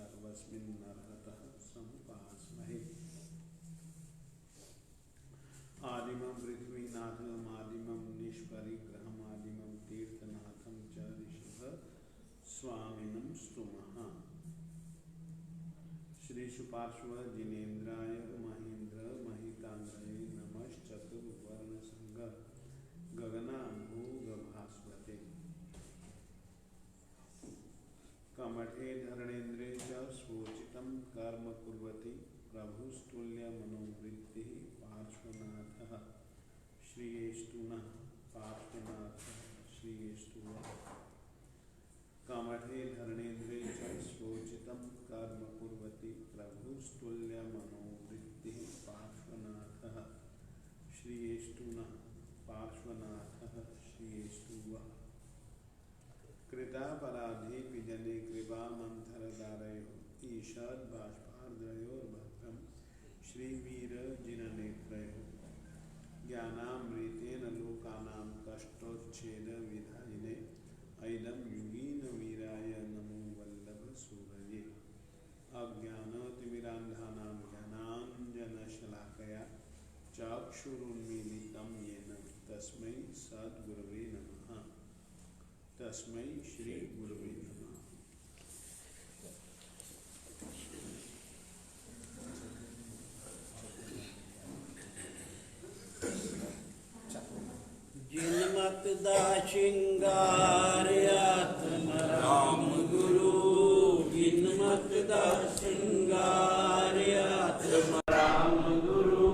सर्वस्मिन्नर्हतः समुपास्महे। आदिमं पृथ्वीनाथमादिमं निष्परिग्रहमादिमं तीर्थनाथं च ऋषभ स्वामिनं स्तुमः। श्री सुपार्श्व जिनेन्द्राय महेन्द्र महितांग्रये नमश्चतुर्वर्ण संग गगनाभूगभास्वते। कमठे धरणेन्द्रे च स्वोचितं कर्म कुर्वति प्रभुस्तुल्यमनोवृत्तिः पार्श्वनाथः श्रीयेस्तु नः पार्श्वनाथः श्रीयेस्तु वः। कमठे धरणेन्द्रे च स्वोचितं कर्म कुर्वति प्रभुस्तुल्यमनोवृत्तिः पार्श्वनाथः श्रीयेस्तु नः पार्श्वनाथः श्रीयेस्तु वः। कृतापराधेऽपि जने कृपामन्थरधारयोः ईषद्बाष्पार्द्रयोर्भद्रं श्रीवीरजिननेत्रयोः। ज्ञानामृतेन लोकानां कष्टोच्छेदविधायिने ऐलं युगीनवीराय नमो वल्लभसूरये। अज्ञानतिमिरान्धानां ज्ञानाञ्जनशलाकया चक्षुरुन्मीलितं येन तस्मै सद्गुरवे नमः। तस्मै श्री गुरवे नमः। जिनमत दा श्रृंगार आत्मा राम गुरु, जिनमत दा श्रृंगार आत्मा राम गुरु।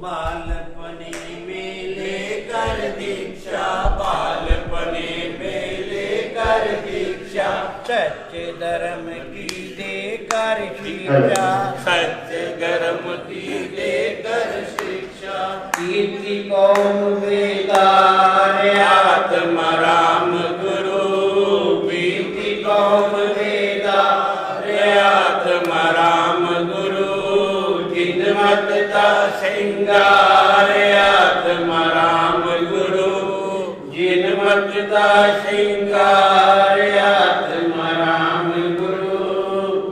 बालपने में लेकर दीक्षा, बालपने में लेकर दीक्षा, सच्चे धर्म की देकर शिक्षा, सच्चे धर्म की देकर शिक्षा। कीर्ति कौम वेदार आत्मा राम गुरु, कीर्ति कौम वेदार आत्मा राम गुरु। जिनमत दा श्रृंगार आत्मा राम गुरु, जिनमत दा श्रृंगार आत्मा राम गुरु।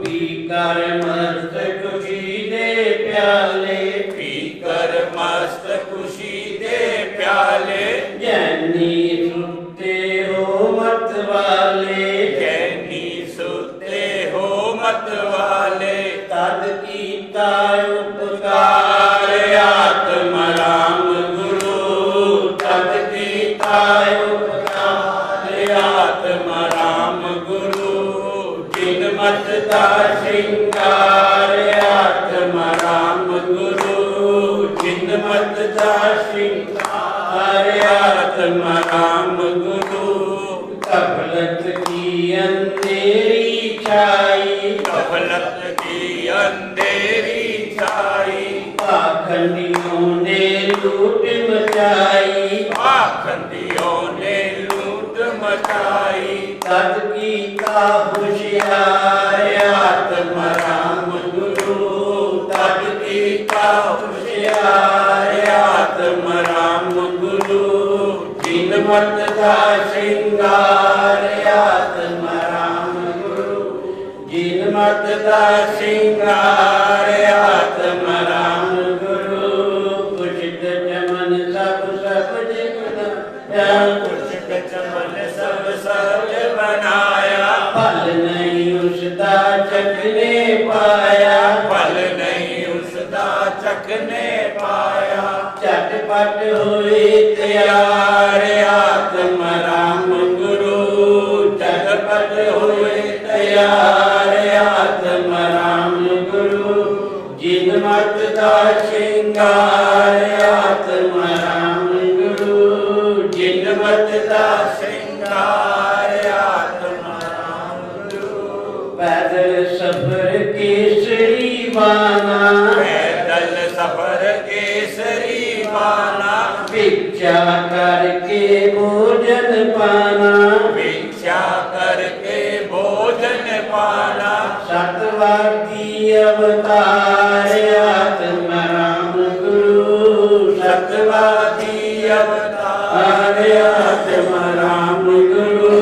पीकर मस्त खुशी दे प्याले, पीकर मस्त खुशी दे प्याले। जैनी सुते हो मत वाले, जैनी सुते हो मत वाले। तद कीता उपकार आत्मा राम गुरु, तद कीता उपकार आत्मा राम गुरु। जिनमत दा श्रृंगार आत्मा राम गुरु, जिनमत दा श्रृंगार आत्मा राम गुरु। कपलत की अंधेरी छाई, कपलत की अंधेरी छाई। पाखंडियों ने लूट मचाई, पाखंडियों ने लूट मचाई। तद कीता होशियार आत्मा राम गुरु, तद कीता होशियार आत्मा राम गुरु। जिनमत दा श्रृंगार आत्मा राम गुरु, जिनमत दा श्रृंगार आत्मा राम गुरु। कुशित चमन सब सब जितना, कुशित चमन सब सब बनाया। फल नहीं उसदा चखने पाया, फल नहीं उसदा चखने पाया। चटपट हुई तैयार आत्मा राम गुरु, चटपट हुई तैयार आत्मा राम गुरु। जिनमत दा श्रृंगार आत्मा राम गुरु, जिनमत दा श्रृंगार आत्मा राम गुरु। पैदल सफर केसरी माना, पैदल सफर केसरी माना। भिक्षा करके भोजन पाना, भिक्षा करके भोजन पाना। सतवादी अवतार आत्मा राम गुरु, सतवादी अवतार आत्मा राम गुरु।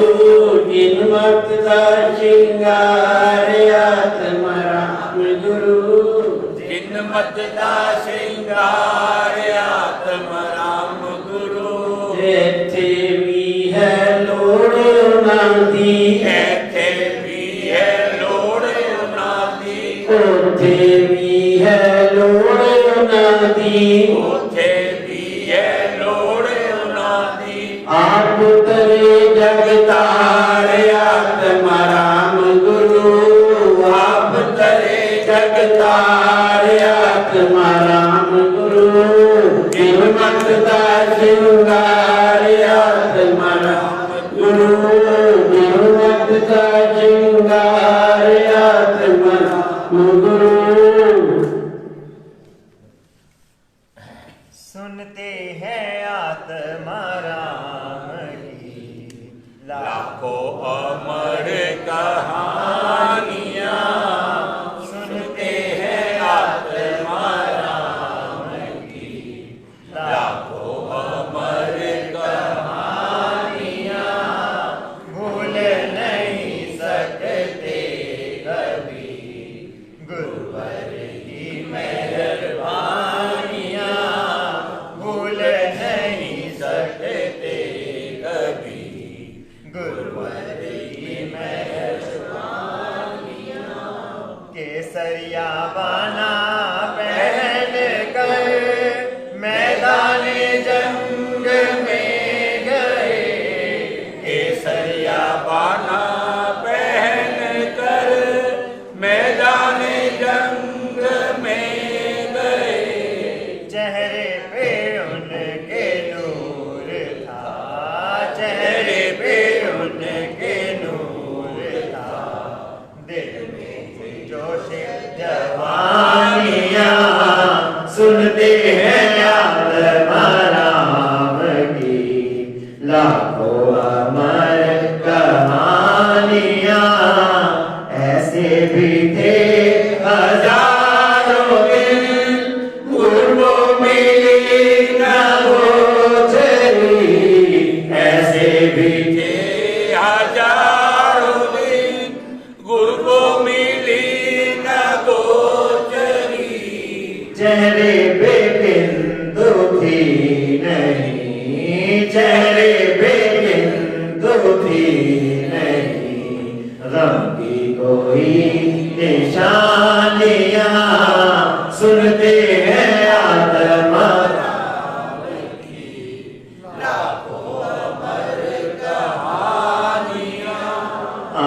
जिनमत दा श्रृंगार आत्मा गुरु जिन मत दा श्रृंगार आत्म राम गुरु इत्थे भी है लोड़ उन्हां दी इत्थे भी है लोड़ उन्हां दी उत्थे भी है लोड़ उन्हां दी उत्थे भी है लोड़ उन्हां दी आप तरे जगतार आत्म राम गुरु आप तरे जगतार आत्म राम गुरु हिम्मत दा श्रृंगार आत्म राम गुरु हिम्मत दा श्रृंगार आत्म राम गुरु। सुनते हैं आत्मा राम की लाखों अमर कहानियाँ सुनते हैं आत्मा राम की लाखों अमर कहानियाँ भूल नहीं सकते कभी गुरुवर की मेहरबानियाँ भूल नहीं सकते कभी गुरुवर की मेहरबानियाँ केसरिया बाना पहन कर मैदान जंग में गए केसरिया बाना पहन कर मैदान जंग में गए चेहरे पे उनके नूर था चेहरे पे उनके नूर था दिल में जोश जवानियाँ सुनते हैं आत्मा राम की लाखों अमर कहानियाँ ऐसे भी थे हजारों दिन पूर्वों मिली न गोचरी ऐसे भी थे हजारों दिन गुरु मिली न गोचरी चेहरे पे बिंदु थी नहीं चेहरे पे बिंदु थी नहीं गम की कोई निशानियाँ सुनते हैं आत्मा राम की लाखों अमर कहानियाँ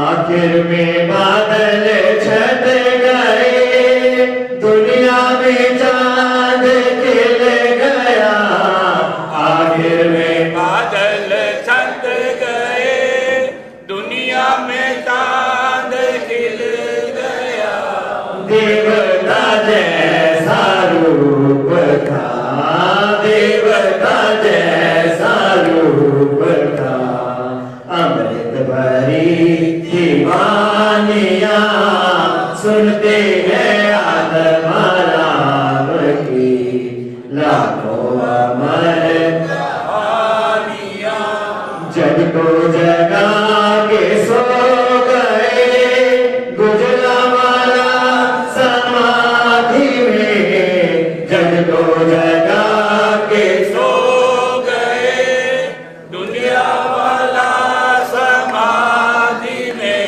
आखिर में बादल छट गए दुनिया में चांद खिल गया आखिर में बादल छट गए दुनिया में चांद खिल गया देवता जैसा रूप था देवता जैसा रूप था अमृत भरी दीवानियाँ सुनते हैं आत्मा राम की लाखों अमर कहानियाँ जग को जगा के सो गए गुजरावाला समाधि में जग को जगा के सो गए दुनिया वाला समाधि में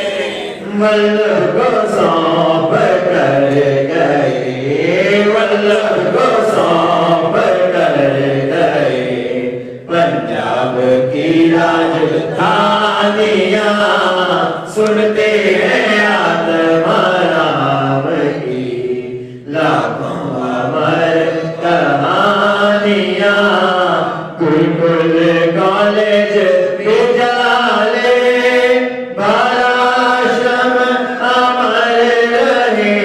वल्लभ को सौंप कर गए वल्लभ को सौंप कर गए पंजाब की राजधानियाँ सुनते हैं आत्मा राम की लाखों अमर कहानियाँ गुरुकुल कॉलेज विद्यालय बालाश्रम अमर रहे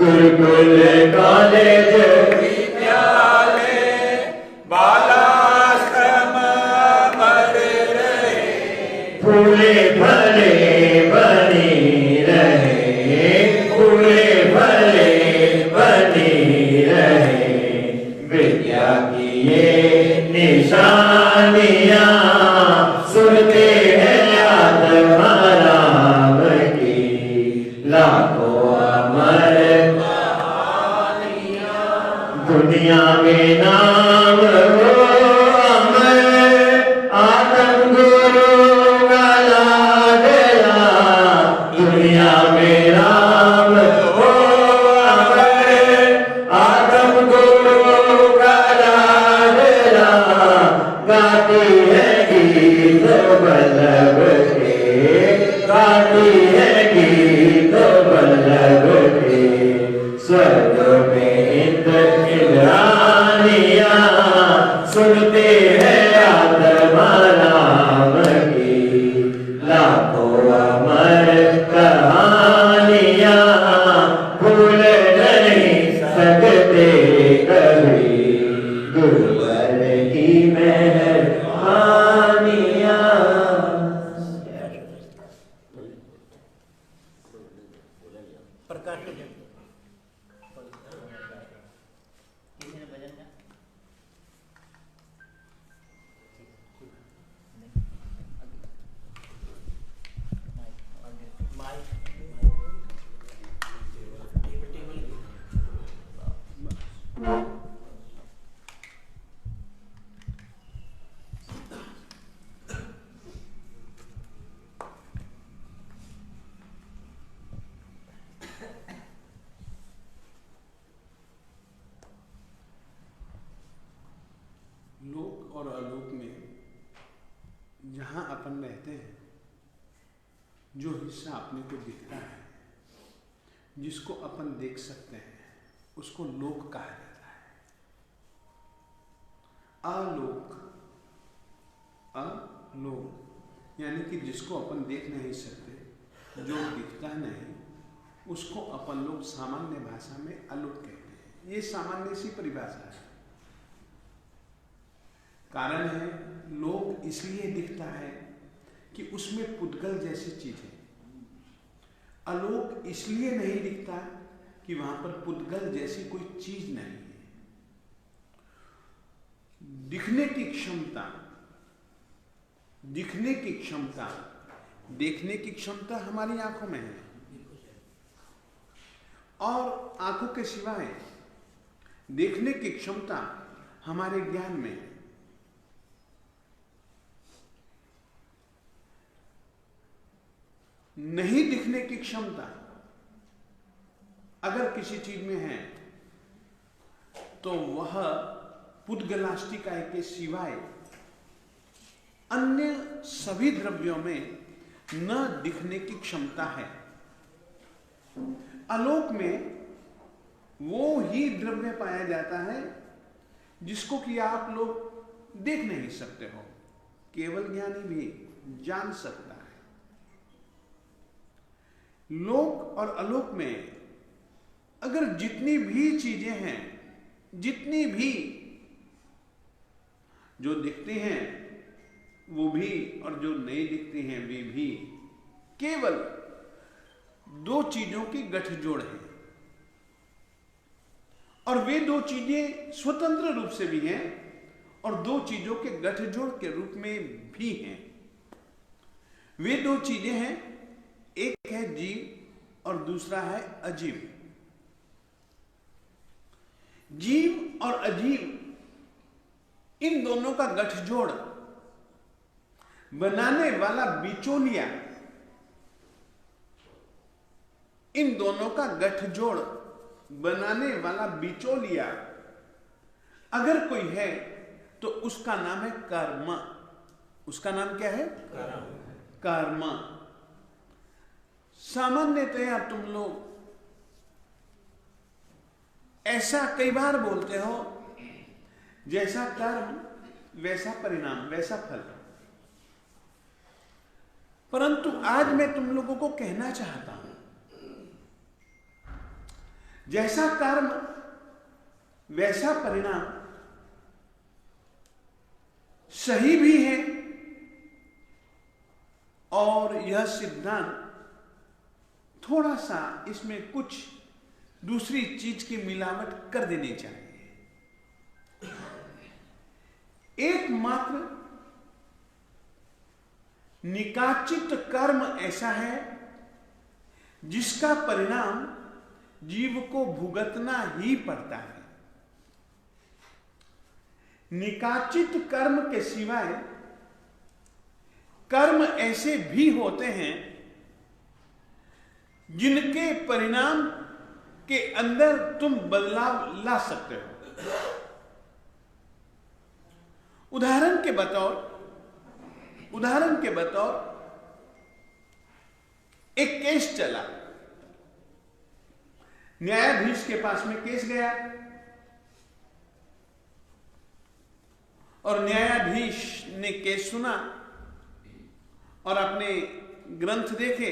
गुरुकुल कॉलेज विद्यालय बालाश्रम अमर रहे फूले फले बनी रहे फूले फले बनी रहे विद्या की ये निशानियाँ सुनते हैं आत्मा राम की लाखों अमर दुनिया में नाम हो अमर आत्म गुरु का लाडला, दुनिया में नाम हो अमर आत्म गुरु का लाडला, गाती है गीत बल्लभ के, गाती है गीत बल्लभ के, स्वर्ग में इंद्रानियां सुनते हैं आत्मा राम की, लाखों अमर कहानियां भूल नहीं सकते कभी, गुरुवर की मेहरबानियां। लोक और अलोक में जहाँ अपन रहते हैं, जो हिस्सा अपने को दिखता है, जिसको अपन देख सकते हैं, उसको लोक कहा जाता है। अलोक, अलोक यानी कि जिसको अपन देख नहीं सकते, जो दिखता नहीं, उसको अपन लोग सामान्य भाषा में अलोक कहते हैं। ये सामान्य सी परिभाषा है। कारण है, लोक इसलिए दिखता है कि उसमें पुद्गल जैसी चीज है। अलोक इसलिए नहीं दिखता कि वहां पर पुद्गल जैसी कोई चीज नहीं है। दिखने की क्षमता, दिखने की क्षमता, देखने की क्षमता हमारी आंखों में है, और आंखों के सिवाय देखने की क्षमता हमारे ज्ञान में है। नहीं दिखने की क्षमता अगर किसी चीज में है तो वह पुद्गलाष्टिकाय के सिवाय अन्य सभी द्रव्यों में न दिखने की क्षमता है। अलोक में वो ही द्रव्य पाया जाता है जिसको कि आप लोग देख नहीं सकते हो, केवल ज्ञानी भी जान सकता है। लोक और अलोक में अगर जितनी भी चीजें हैं, जितनी भी जो दिखते हैं वो भी और जो नहीं दिखते हैं वे भी, केवल दो चीजों की गठजोड़ है। और वे दो चीजें स्वतंत्र रूप से भी हैं और दो चीजों के गठजोड़ के रूप में भी हैं। वे दो चीजें हैं, एक है जीव और दूसरा है अजीव। जीव और अजीव, इन दोनों का गठजोड़ बनाने वाला बिचौलिया, इन दोनों का गठजोड़ बनाने वाला बिचौलिया अगर कोई है तो उसका नाम है कर्म। उसका नाम क्या है? कर्म। सामान्यतया तुम लोग ऐसा कई बार बोलते हो, जैसा कर्म वैसा परिणाम, वैसा फल। परंतु आज मैं तुम लोगों को कहना चाहता हूं, जैसा कर्म वैसा परिणाम सही भी है, और यह सिद्धांत थोड़ा सा इसमें कुछ दूसरी चीज की मिलावट कर देनी चाहिए। एकमात्र निकाचित कर्म ऐसा है जिसका परिणाम जीव को भुगतना ही पड़ता है। निकाचित कर्म के सिवाय कर्म ऐसे भी होते हैं जिनके परिणाम के अंदर तुम बदलाव ला सकते हो। उदाहरण के बतौर एक केस चला, न्यायाधीश के पास में केस गया और न्यायाधीश ने केस सुना और अपने ग्रंथ देखे,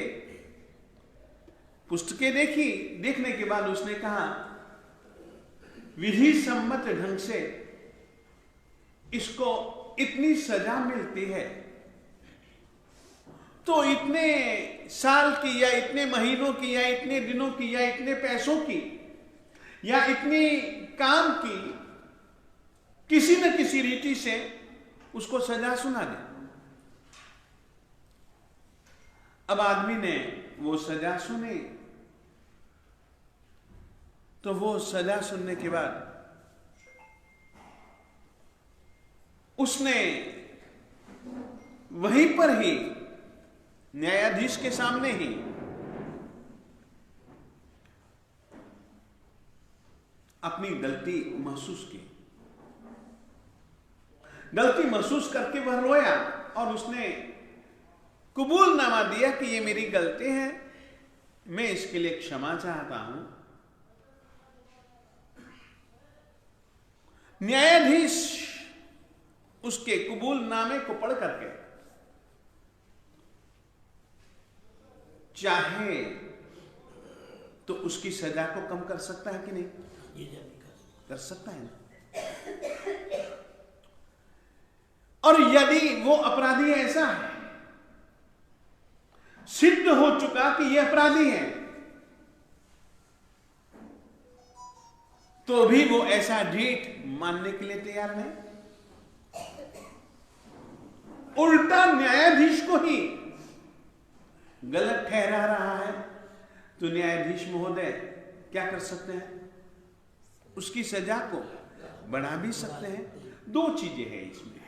पुस्तकें देखी। देखने के बाद उसने कहा विधि सम्मत ढंग से इसको इतनी सजा मिलती है तो इतने साल की या इतने महीनों की या इतने दिनों की या इतने पैसों की या इतनी काम की किसी न किसी रीति से उसको सजा सुना दे। अब आदमी ने वो सजा सुनी तो वो सजा सुनने के बाद उसने वहीं पर ही न्यायाधीश के सामने ही अपनी गलती महसूस की। गलती महसूस करके वह रोया और उसने कबूलनामा दिया कि ये मेरी गलती है, मैं इसके लिए क्षमा चाहता हूं। न्यायाधीश उसके कबूलनामे को पढ़ करके चाहे तो उसकी सजा को कम कर सकता है कि नहीं? कर सकता है ना। और यदि वो अपराधी ऐसा है, सिद्ध हो चुका कि ये अपराधी है, तो भी वो ऐसा ढीठ मानने के लिए तैयार नहीं। उल्टा न्यायाधीश को ही गलत ठहरा रहा है तो न्यायाधीश महोदय क्या कर सकते हैं? उसकी सजा को बढ़ा भी सकते हैं। दो चीजें हैं इसमें।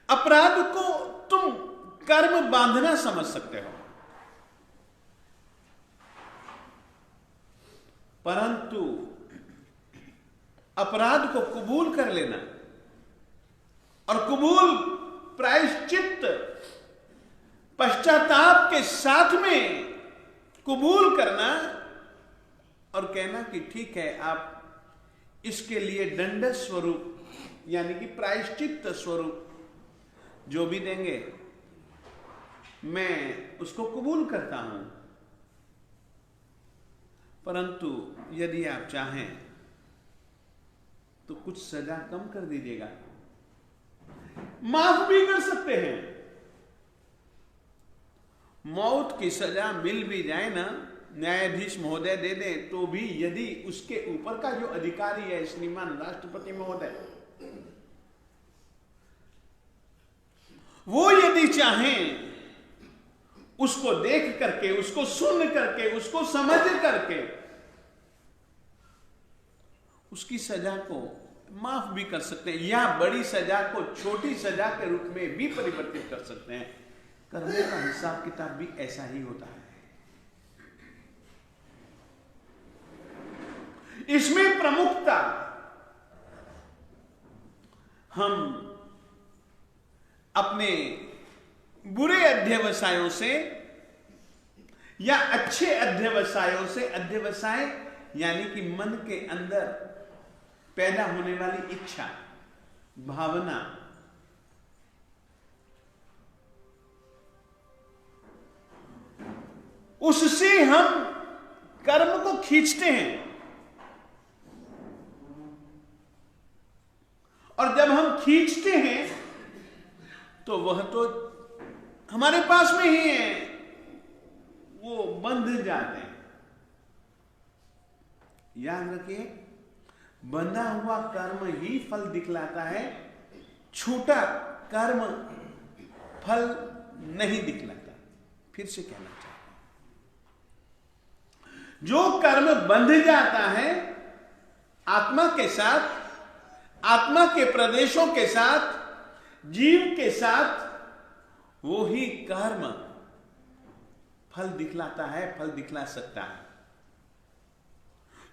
अपराध को तुम कर्म बांधना समझ सकते हो, परंतु अपराध को कबूल कर लेना और कबूल प्रायश्चित पश्चाताप के साथ में कबूल करना और कहना कि ठीक है, आप इसके लिए दंड स्वरूप यानी कि प्रायश्चित स्वरूप जो भी देंगे मैं उसको कबूल करता हूं, परंतु यदि आप चाहें तो कुछ सजा कम कर दीजिएगा, माफ भी कर सकते हैं। मौत की सजा मिल भी जाए ना, न्यायाधीश महोदय दे दें, तो भी यदि उसके ऊपर का जो अधिकारी है श्रीमान राष्ट्रपति महोदय, वो यदि चाहें उसको देख करके, उसको सुन करके, उसको समझ करके उसकी सजा को माफ भी कर सकते हैं या बड़ी सजा को छोटी सजा के रूप में भी परिवर्तित कर सकते हैं। कर्मों का हिसाब किताब भी ऐसा ही होता है। इसमें प्रमुखता हम अपने बुरे अध्यवसायों से या अच्छे अध्यवसायों से, अध्यवसाय यानी कि मन के अंदर पैदा होने वाली इच्छा, भावना, उससे हम कर्म को खींचते हैं और जब हम खींचते हैं तो वह तो हमारे पास में ही है, वो बंध जाते हैं। याद रखिए, बंधा हुआ कर्म ही फल दिखलाता है, छूटा कर्म फल नहीं दिखलाता। फिर से कहना चाहता हूं, जो कर्म बंध जाता है आत्मा के साथ, आत्मा के प्रदेशों के साथ, जीव के साथ वो ही कर्म फल दिखलाता है, फल दिखला सकता है।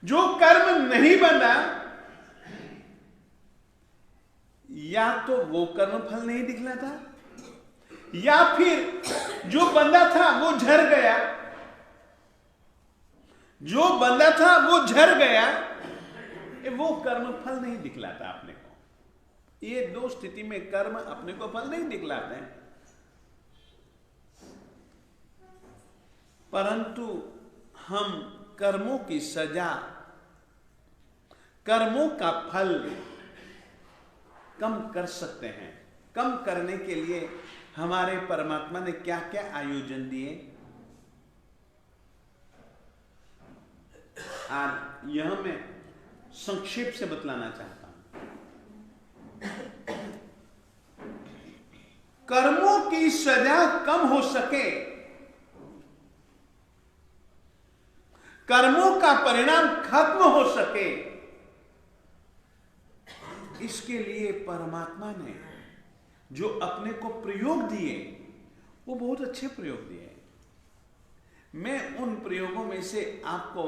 जो कर्म नहीं बना, या तो वो कर्म फल नहीं दिखलाता, या फिर जो बंदा था वो झर गया, जो बंदा था वो झर गया, वो कर्म फल नहीं दिखलाता अपने को। ये दो स्थिति में कर्म अपने को फल नहीं दिखलाते हैं। परंतु हम कर्मों की सजा, कर्मों का फल कम कर सकते हैं। कम करने के लिए हमारे परमात्मा ने क्या क्या आयोजन दिए, और यह मैं संक्षेप से बतलाना चाहता हूं। कर्मों की सजा कम हो सके, कर्मों का परिणाम खत्म हो सके, इसके लिए परमात्मा ने जो अपने को प्रयोग दिए, वो बहुत अच्छे प्रयोग दिए। मैं उन प्रयोगों में से आपको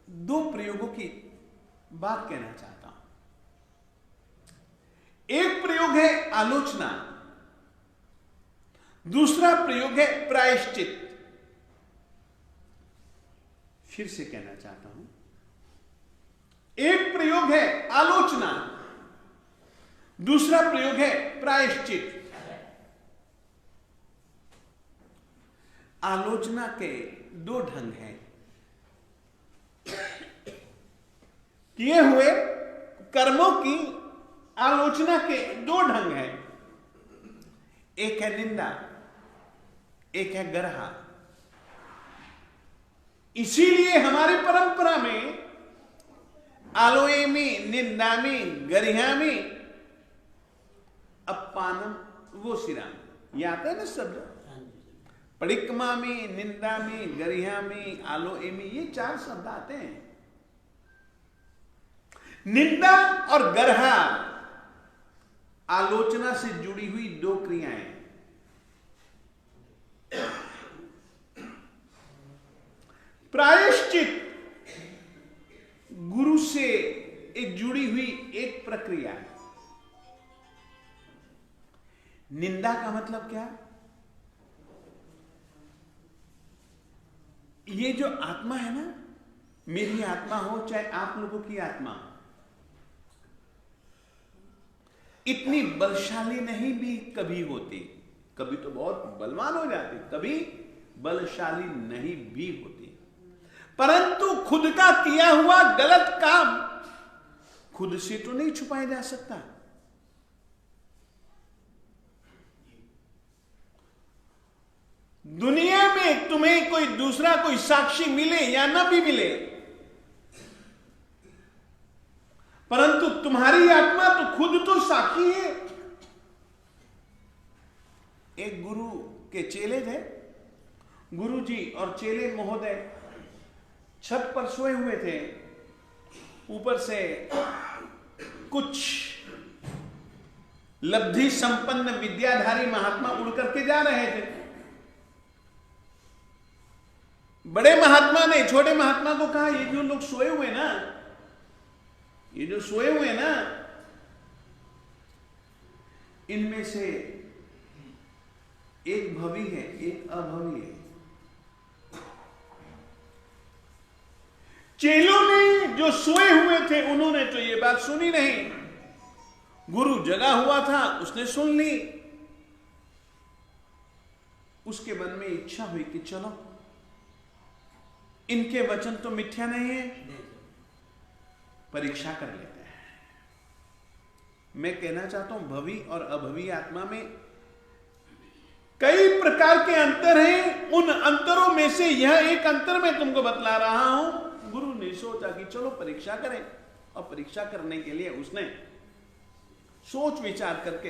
दो प्रयोगों की बात कहना चाहता हूं। एक प्रयोग है आलोचना, दूसरा प्रयोग है प्रायश्चित। फिर से कहना चाहता हूं, एक प्रयोग है आलोचना, दूसरा प्रयोग है प्रायश्चित। आलोचना के दो ढंग हैं। किए हुए कर्मों की आलोचना के दो ढंग हैं। एक है निंदा, एक है गर्हा। इसीलिए हमारी परंपरा में आलोएमि, निंदामि, गरिहामि, अपमानम वो सिराम। ये आता है ना शब्द, पडिक्कमामि, निंदामि, गरिहामि, आलोएमि, ये चार शब्द आते हैं। निंदा और गर्हा आलोचना से जुड़ी हुई दो क्रियाएं। प्रायश्चित गुरु से एक जुड़ी हुई एक प्रक्रिया है। निंदा का मतलब क्या? ये जो आत्मा है ना, मेरी आत्मा हो चाहे आप लोगों की आत्मा हो, इतनी बलशाली नहीं भी कभी होती। कभी तो बहुत बलवान हो जाती, कभी बलशाली नहीं भी होती। परंतु खुद का किया हुआ गलत काम खुद से तो नहीं छुपाया जा सकता। दुनिया में तुम्हें कोई दूसरा कोई साक्षी मिले या ना भी मिले, परंतु तुम्हारी आत्मा तो खुद तो साक्षी है। एक गुरु के चेले थे। गुरु जी और चेले महोदय छत पर सोए हुए थे। ऊपर से कुछ लब्धि संपन्न विद्याधारी महात्मा उड़ करके जा रहे थे। बड़े महात्मा ने छोटे महात्मा को कहा, ये जो लोग सोए हुए ना, ये जो सोए हुए ना, इनमें से एक भवी है, एक अभवी है। चेलों ने जो सोए हुए थे उन्होंने तो ये बात सुनी नहीं। गुरु जगा हुआ था, उसने सुन ली। उसके मन में इच्छा हुई कि चलो, इनके वचन तो मिथ्या नहीं है, परीक्षा कर लेते हैं। मैं कहना चाहता हूं, भवी और अभवी आत्मा में कई प्रकार के अंतर हैं। उन अंतरों में से यह एक अंतर मैं तुमको बतला रहा हूं। गुरु ने सोचा कि चलो परीक्षा करें, और परीक्षा करने के लिए उसने सोच विचार करके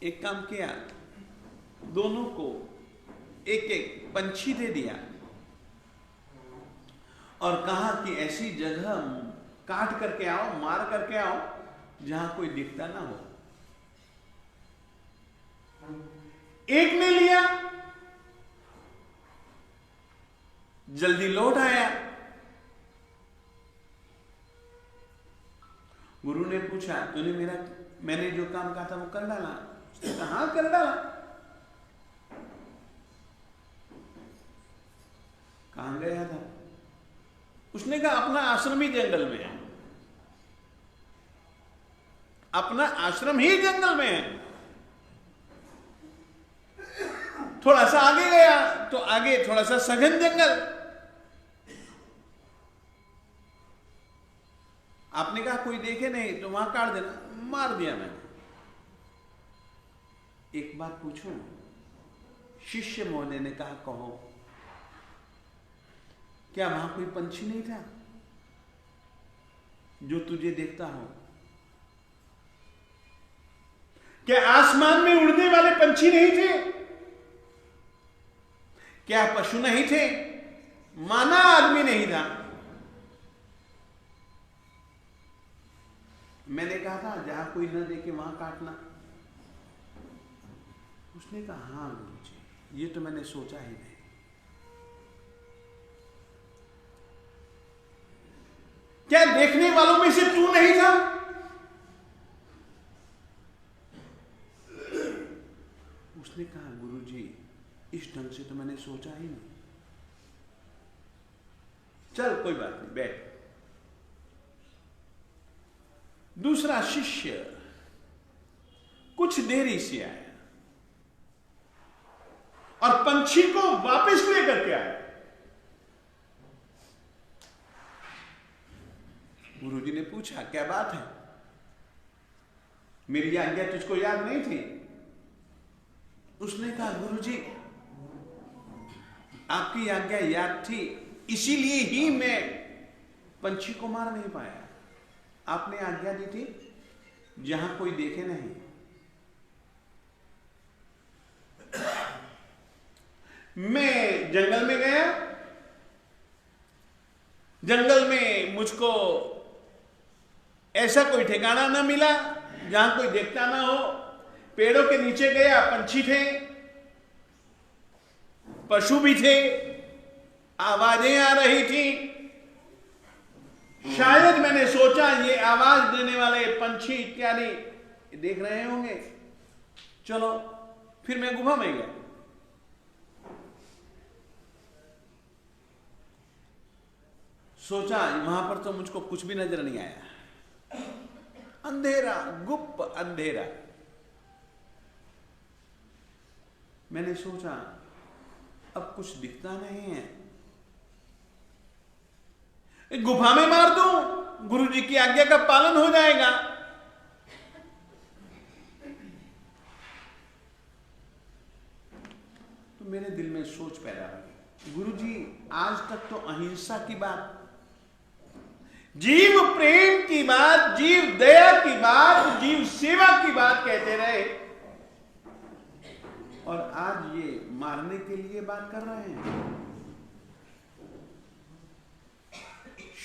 एक काम किया। दोनों को एक एक पंछी दे दिया और कहा कि ऐसी जगह काट करके आओ, मार करके आओ, जहां कोई दिखता ना हो। एक ने लिया, जल्दी लौट आया। गुरु ने पूछा, तूने मैंने जो काम कहा था वो कर डाला? उसने कहा हाँ कर डाला। कहां गया था? उसने कहा अपना आश्रम ही जंगल में है, अपना आश्रम ही जंगल में है। थोड़ा सा आगे गया तो आगे थोड़ा सा सघन जंगल। आपने कहा कोई देखे नहीं तो वहां काट देना, मार दिया मैंने। एक बात पूछूं? शिष्य महोदय ने कहा कहो, क्या वहां कोई पंछी नहीं था जो तुझे देखता हो? क्या आसमान में उड़ने वाले पंछी नहीं थे? क्या पशु नहीं थे? माना आदमी नहीं था? मैंने कहा था जहां कोई न देखे वहां काटना। उसने कहा हाँ गुरुजी, ये तो मैंने सोचा ही नहीं। क्या देखने वालों में से तू नहीं था? उसने कहा गुरुजी, इस ढंग से तो मैंने सोचा ही नहीं। चल कोई बात नहीं, बैठ। दूसरा शिष्य कुछ देरी से आया और पंछी को वापस लेकर के आया। गुरुजी ने पूछा क्या बात है? मेरी आज्ञा तुझको याद नहीं थी? उसने कहा गुरुजी, आपकी आज्ञा याद थी, इसीलिए ही मैं पंछी को मार नहीं पाया। आपने आज्ञा दी थी जहां कोई देखे नहीं। मैं जंगल में गया, जंगल में मुझको ऐसा कोई ठिकाना ना मिला जहां कोई देखता ना हो। पेड़ों के नीचे गया, पंछी थे, पशु भी थे, आवाजें आ रही थी। शायद मैंने सोचा ये आवाज देने वाले पंछी इत्यादि देख रहे होंगे। चलो फिर मैं गुफा में गया। सोचा वहां पर तो मुझको कुछ भी नजर नहीं आया, अंधेरा, गुप्त अंधेरा। मैंने सोचा अब कुछ दिखता नहीं है, गुफा में मार दूं, गुरुजी की आज्ञा का पालन हो जाएगा। तो मेरे दिल में सोच पैदा हुई, गुरुजी आज तक तो अहिंसा की बात, जीव प्रेम की बात, जीव दया की बात, जीव सेवा की बात कहते रहे, और आज ये मारने के लिए बात कर रहे हैं।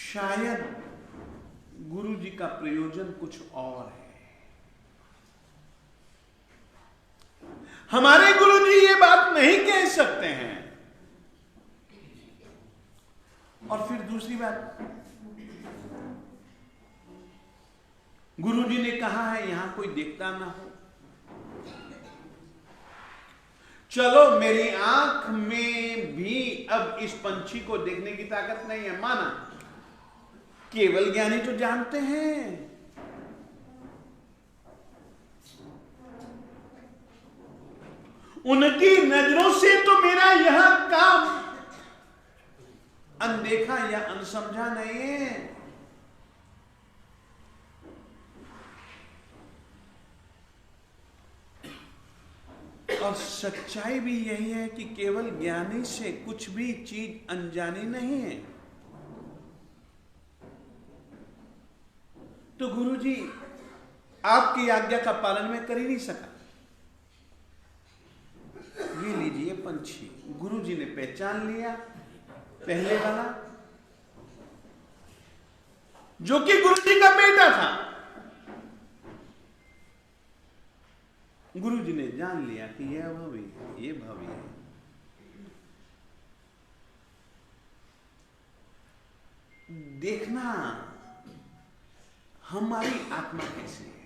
शायद गुरुजी का प्रयोजन कुछ और है। हमारे गुरुजी ये बात नहीं कह सकते हैं। और फिर दूसरी बात, गुरुजी ने कहा है यहां कोई देखता ना हो। चलो मेरी आंख में भी अब इस पंछी को देखने की ताकत नहीं है, माना। केवल ज्ञानी तो जानते हैं। उनकी नजरों से तो मेरा यह काम अनदेखा या अनसमझा नहीं है। और सच्चाई भी यही है कि केवल ज्ञानी से कुछ भी चीज अनजानी नहीं है। तो गुरुजी आपकी आज्ञा का पालन मैं कर ही नहीं सका। ये लीजिए पंछी। गुरुजी ने पहचान लिया, पहले वाला जो कि गुरु जी का बेटा था। गुरु जी ने जान लिया कि यह भवी है, ये भवी है। देखना हमारी आत्मा कैसी है।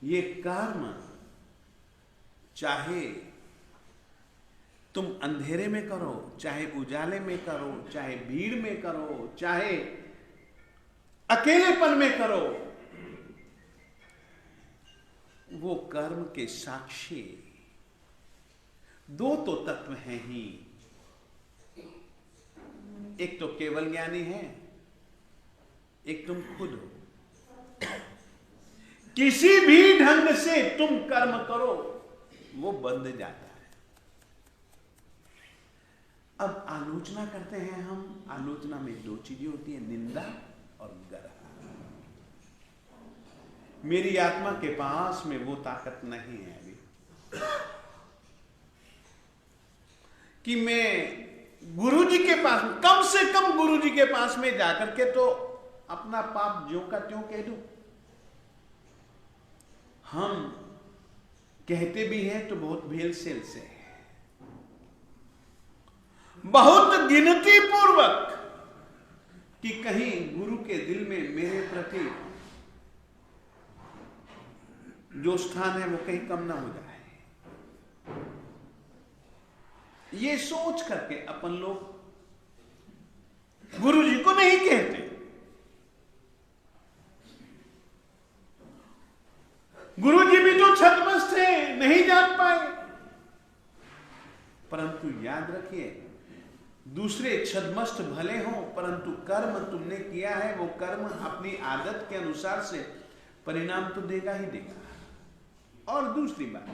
ये कर्म चाहे तुम अंधेरे में करो, चाहे उजाले में करो, चाहे भीड़ में करो, चाहे अकेलेपन में करो, वो कर्म के साक्षी दो तो तत्व हैं ही। एक तो केवल ज्ञानी है, एक तुम खुद हो। किसी भी ढंग से तुम कर्म करो वो बंध जाता है। अब आलोचना करते हैं हम। आलोचना में दो चीजें होती है, निंदा और गर्व। मेरी आत्मा के पास में वो ताकत नहीं है अभी कि मैं गुरु जी के पास, कम से कम गुरु जी के पास में जाकर के तो अपना पाप ज्यों का त्यों कह दूं। हम कहते भी हैं तो बहुत भेल सेल से, बहुत गिनती पूर्वक, कि कहीं गुरु के दिल में मेरे प्रति जो स्थान है वो कहीं कम ना हो जाए। ये सोच करके अपन लोग गुरु जी को नहीं कहते। गुरु जी भी तो छद्मस्त हैं, नहीं जान पाए। परंतु याद रखिए, दूसरे छद्मस्त भले हों, परंतु कर्म तुमने किया है वो कर्म अपनी आदत के अनुसार से परिणाम तो देगा ही देगा। और दूसरी बात,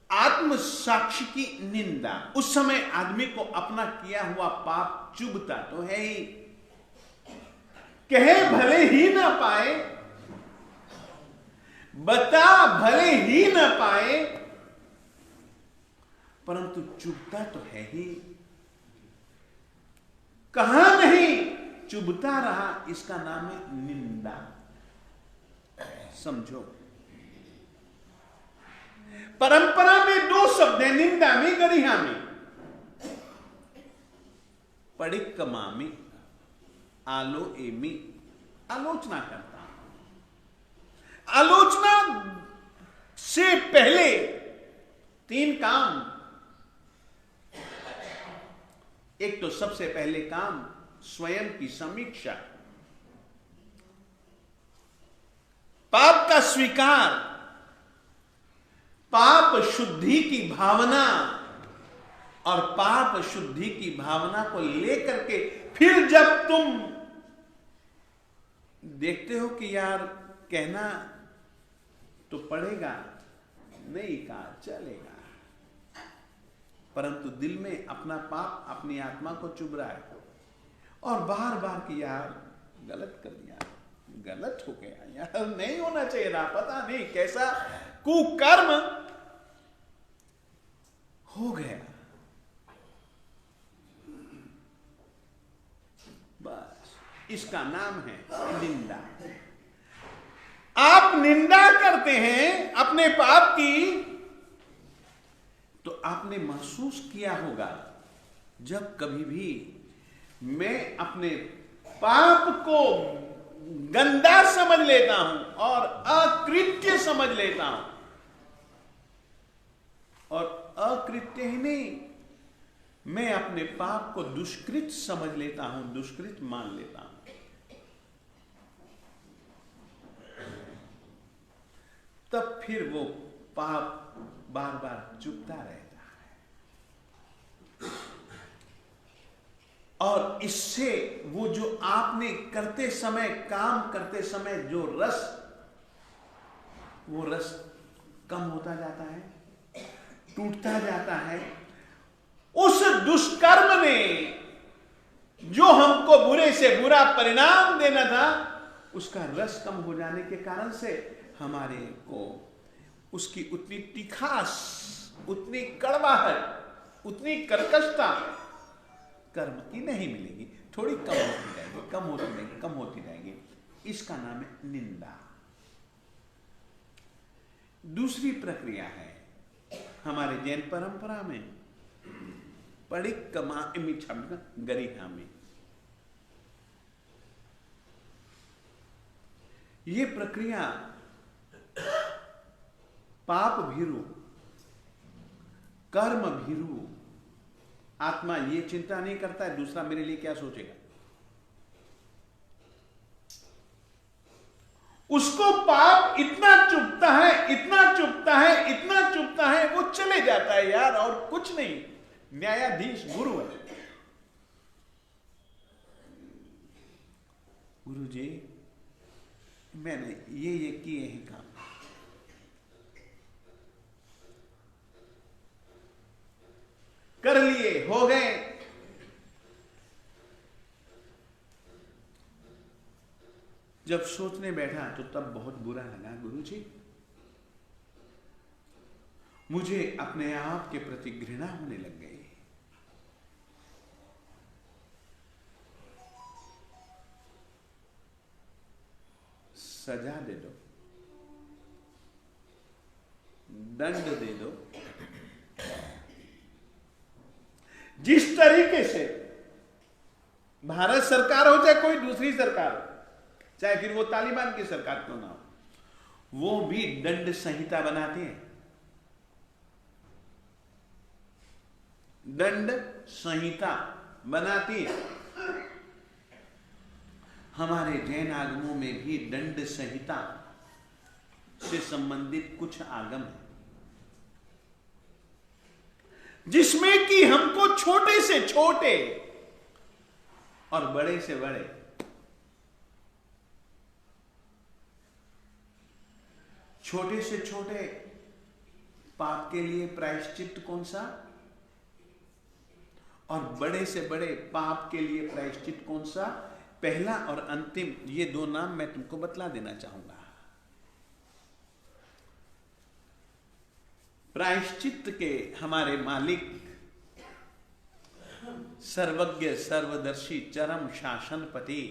आत्म साक्षी की निंदा, उस समय आदमी को अपना किया हुआ पाप चुभता तो है ही। कहे भले ही ना पाए, बता भले ही ना पाए, परंतु चुभता तो है ही। कहां नहीं चुभता रहा, इसका नाम है निंदा। समझो, परंपरा में दो शब्द है, निंदामी गरिहामी। पडिक्कमामी, आलो एमी, आलोचना करता हूं। आलोचना से पहले तीन काम। एक तो सबसे पहले काम स्वयं की समीक्षा, पाप का स्वीकार, पाप शुद्धि की भावना, और पाप शुद्धि की भावना को लेकर के फिर जब तुम देखते हो कि यार कहना तो पड़ेगा, नहीं कहा चलेगा, परंतु दिल में अपना पाप अपनी आत्मा को चुभ रहा है और बार बार कि यार गलत कर दिया, गलत हो गया यार, नहीं होना चाहिए ना, पता नहीं कैसा कुकर्म हो गया। बस इसका नाम है निंदा। आप निंदा करते हैं अपने पाप की, तो आपने महसूस किया होगा जब कभी भी मैं अपने पाप को गंदा समझ लेता हूं और अकृत्य समझ लेता हूं, और अकृत्य ही नहीं, मैं अपने पाप को दुष्कृत समझ लेता हूं, दुष्कृत मान लेता हूं, तब फिर वो पाप बार बार चुभता रहता है। और इससे वो जो आपने करते समय, काम करते समय जो रस, वो रस कम होता जाता है, टूटता जाता है। उस दुष्कर्म ने जो हमको बुरे से बुरा परिणाम देना था, उसका रस कम हो जाने के कारण से हमारे को उसकी उतनी तीखास, उतनी कड़वाहट, उतनी कर्कशता कर्म की नहीं मिलेगी। थोड़ी कम होती जाएगी, कम होती जाएगी, कम होती जाएगी। इसका नाम है निंदा। दूसरी प्रक्रिया है हमारे जैन परंपरा में परिक्रमा गरिहा में। ये प्रक्रिया पाप भीरु, कर्म भीरु, आत्मा ये चिंता नहीं करता है दूसरा मेरे लिए क्या सोचेगा। उसको पाप इतना चुभता है, इतना चुभता है, इतना चुभता है, वो चले जाता है यार, और कुछ नहीं। न्यायाधीश गुरु है। गुरु जी मैंने ये किए हैं काम, कर लिए, हो गए। जब सोचने बैठा तो तब बहुत बुरा लगा, गुरु जी मुझे अपने आप के प्रति घृणा होने लग गई। सजा दे दो, दंड दे दो। जिस तरीके से भारत सरकार हो चाहे कोई दूसरी सरकार हो, चाहे फिर वो तालिबान की सरकार क्यों ना हो, वो भी दंड संहिता बनाते हैं। दंड संहिता बनाती है। हमारे जैन आगमों में भी दंड संहिता से संबंधित कुछ आगम है, जिसमें कि हमको छोटे से छोटे और बड़े से बड़े, छोटे से छोटे पाप के लिए प्रायश्चित कौन सा, और बड़े से बड़े पाप के लिए प्रायश्चित कौन सा, पहला और अंतिम, ये दो नाम मैं तुमको बतला देना चाहूंगा। प्रायश्चित के हमारे मालिक, सर्वज्ञ सर्वदर्शी चरम शासनपति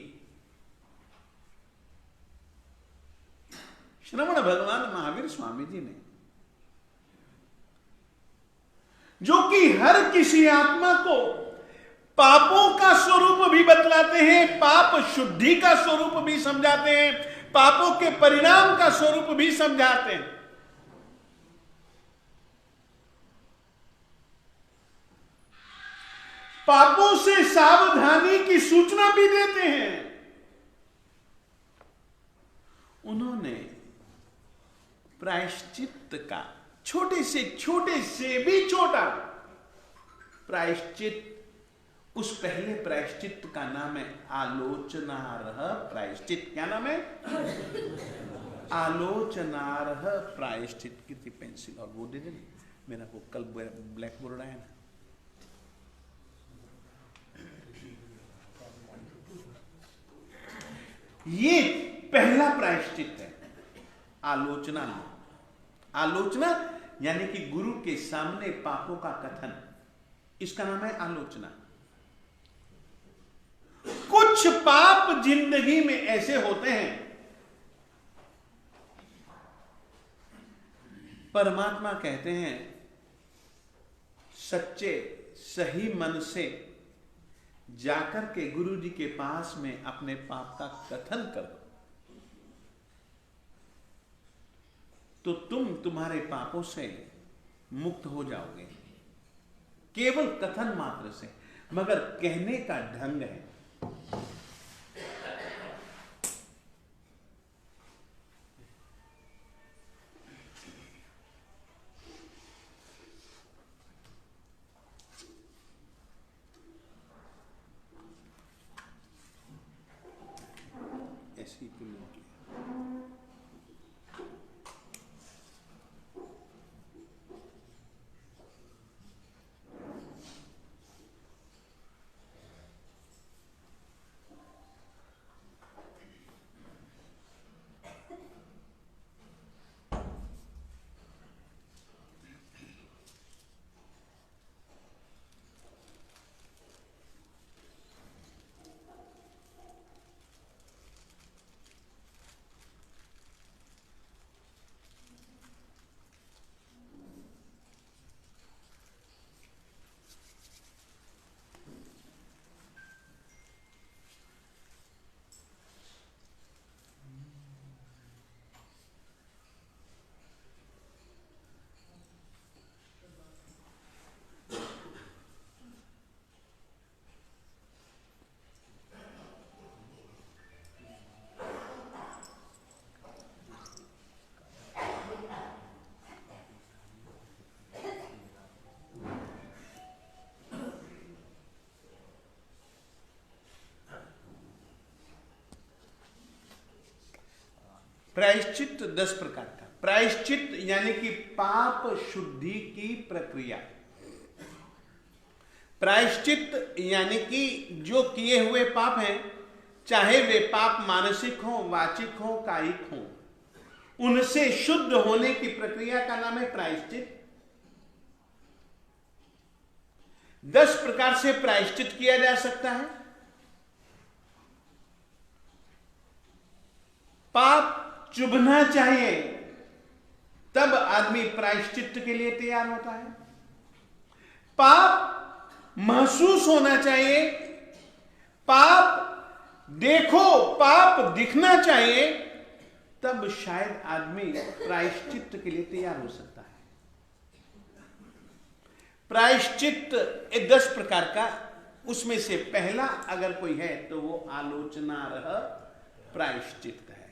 श्रवण भगवान महावीर स्वामी जी ने, जो कि हर किसी आत्मा को पापों का स्वरूप भी बतलाते हैं, पाप शुद्धि का स्वरूप भी समझाते हैं, पापों के परिणाम का स्वरूप भी समझाते हैं। पापों से सावधानी की सूचना भी देते हैं। उन्होंने प्रायश्चित का छोटे से भी छोटा प्रायश्चित, उस पहले प्रायश्चित का नाम है आलोचनार्ह प्रायश्चित। क्या नाम है? आलोचनार्ह प्रायश्चित। की पेंसिल और वो दे देना, मेरा को कल ब्लैक बोर्ड आया ना। ये पहला प्रायश्चित है, आलोचना। आलोचना यानी कि गुरु के सामने पापों का कथन, इसका नाम है आलोचना। कुछ पाप जिंदगी में ऐसे होते हैं, परमात्मा कहते हैं सच्चे सही मन से जाकर के गुरु जी के पास में अपने पाप का कथन करो, तो तुम तुम्हारे पापों से मुक्त हो जाओगे, केवल कथन मात्र से। मगर कहने का ढंग है। ऐसी तुम लोग प्रायश्चित 10 प्रकार का। प्रायश्चित यानी कि पाप शुद्धि की प्रक्रिया। प्रायश्चित यानी कि जो किए हुए पाप हैं, चाहे वे पाप मानसिक हो, वाचिक हो, कायिक हो, उनसे शुद्ध होने की प्रक्रिया का नाम है प्रायश्चित। 10 प्रकार से प्रायश्चित किया जा सकता है। पाप चुभना चाहिए, तब आदमी प्रायश्चित के लिए तैयार होता है। पाप महसूस होना चाहिए, पाप देखो, पाप दिखना चाहिए, तब शायद आदमी प्रायश्चित के लिए तैयार हो सकता है। प्रायश्चित 10 प्रकार का, उसमें से पहला अगर कोई है तो वो आलोचनारह प्रायश्चित है।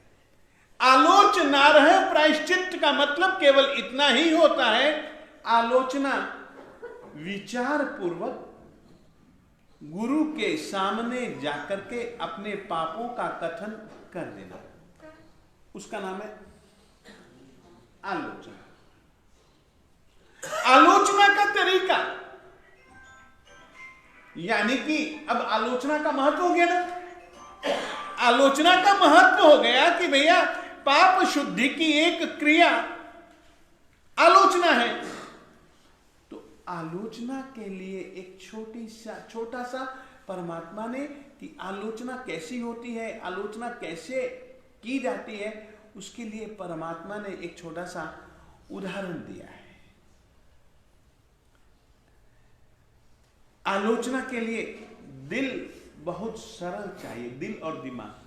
आलोचनारह प्रायश्चित का मतलब केवल इतना ही होता है, आलोचना विचार पूर्वक गुरु के सामने जाकर के अपने पापों का कथन कर देना, उसका नाम है आलोचना। आलोचना का तरीका यानी कि अब आलोचना का महत्व हो गया ना। आलोचना का महत्व हो गया कि भैया पाप शुद्धि की एक क्रिया आलोचना है। तो आलोचना के लिए एक छोटा सा परमात्मा ने कि आलोचना कैसी होती है, आलोचना कैसे की जाती है, उसके लिए परमात्मा ने एक छोटा सा उदाहरण दिया है। आलोचना के लिए दिल बहुत सरल चाहिए, दिल और दिमाग।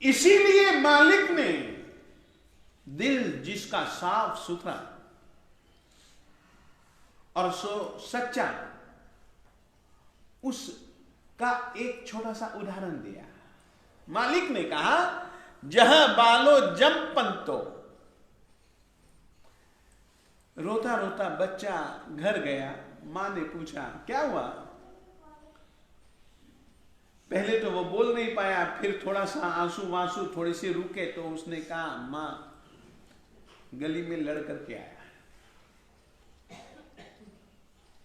इसीलिए मालिक ने दिल जिसका साफ सुथरा और सच्चा, उसका एक छोटा सा उदाहरण दिया। मालिक ने कहा, जहां बालो जम पंतो, रोता रोता बच्चा घर गया, मां ने पूछा क्या हुआ। पहले तो वो बोल नहीं पाया, फिर थोड़ा सा आंसू वांसू थोड़े से रुके तो उसने कहा, मां गली में लड़ करके आया।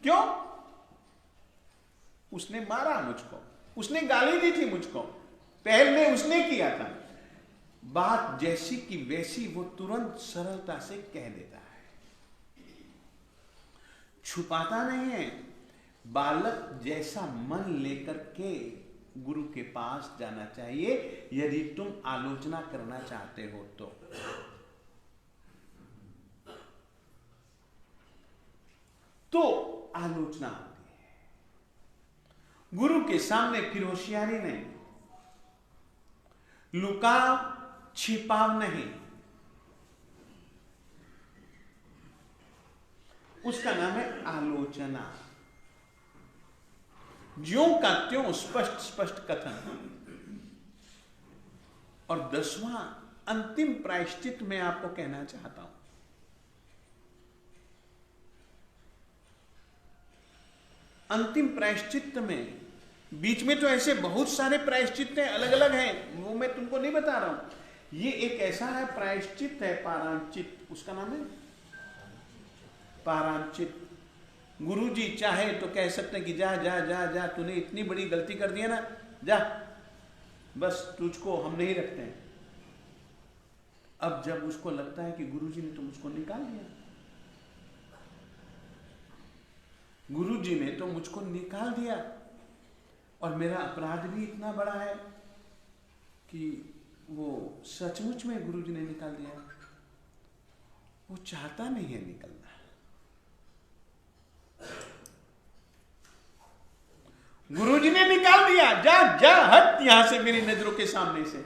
क्यों? उसने मारा मुझको, उसने गाली दी थी मुझको, पहले उसने किया था। बात जैसी की वैसी वो तुरंत सरलता से कह देता है, छुपाता नहीं है। बालक जैसा मन लेकर के गुरु के पास जाना चाहिए यदि तुम आलोचना करना चाहते हो तो आलोचना होती है। गुरु के सामने फिर होशियारी नहीं, लुकाव छिपाव नहीं, उसका नाम है आलोचना। ज्यों का त्यों स्पष्ट स्पष्ट कथन। और 10वां अंतिम प्रायश्चित मैं आपको कहना चाहता हूं। अंतिम प्रायश्चित में, बीच में तो ऐसे बहुत सारे प्रायश्चित हैं, अलग अलग हैं, वो मैं तुमको नहीं बता रहा हूं। ये एक ऐसा है प्रायश्चित है पारांचित, उसका नाम है पारांचित। गुरु जी चाहे तो कह सकते हैं कि जा जा जा जा, तूने इतनी बड़ी गलती कर दी है ना, जा, बस तुझको हम नहीं रखते हैं। अब जब उसको लगता है कि गुरु जी ने तो मुझको निकाल दिया, गुरु जी ने तो मुझको निकाल दिया और मेरा अपराध भी इतना बड़ा है कि वो सचमुच में गुरु जी ने निकाल दिया, वो चाहता नहीं है निकलना। गुरु जी ने निकाल दिया, जा जा हट यहां से मेरी नजरों के सामने से।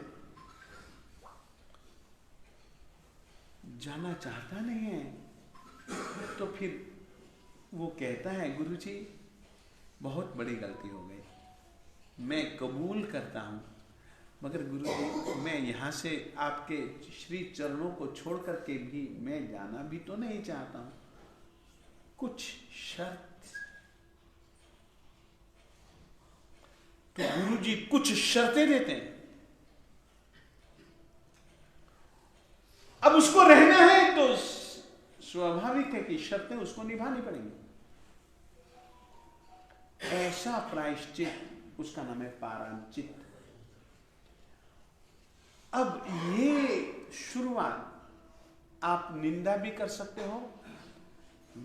जाना चाहता नहीं है तो फिर वो कहता है, गुरु जी बहुत बड़ी गलती हो गई, मैं कबूल करता हूं, मगर गुरु जी मैं यहां से आपके श्री चरणों को छोड़ करके भी मैं जाना भी तो नहीं चाहता हूं, कुछ शर्त। तो गुरुजी कुछ शर्तें देते हैं। अब उसको रहना है तो स्वाभाविक है कि शर्तें उसको निभानी पड़ेंगी। ऐसा प्रायश्चित, उसका नाम है पारायचित। अब ये शुरुआत आप निंदा भी कर सकते हो,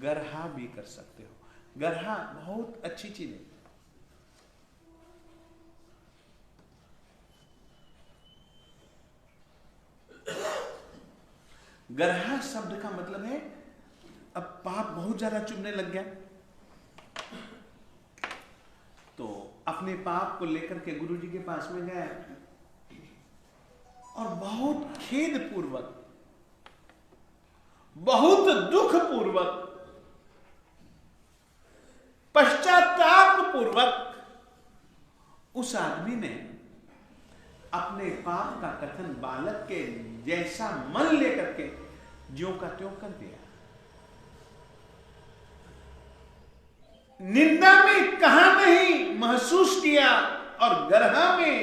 गर्हा भी कर सकते हो। गर्हा बहुत अच्छी चीज है। गर्हा शब्द का मतलब है अब पाप बहुत ज्यादा चुभने लग गया, तो अपने पाप को लेकर के गुरुजी के पास में गया और बहुत खेद पूर्वक, बहुत दुख पूर्वक, पश्चाताप पूर्वक उस आदमी ने अपने पाप का कथन बालक के जैसा मन लेकर के ज्यों का त्यों कर दिया। निंदा में कहा नहीं महसूस किया और गर्हा में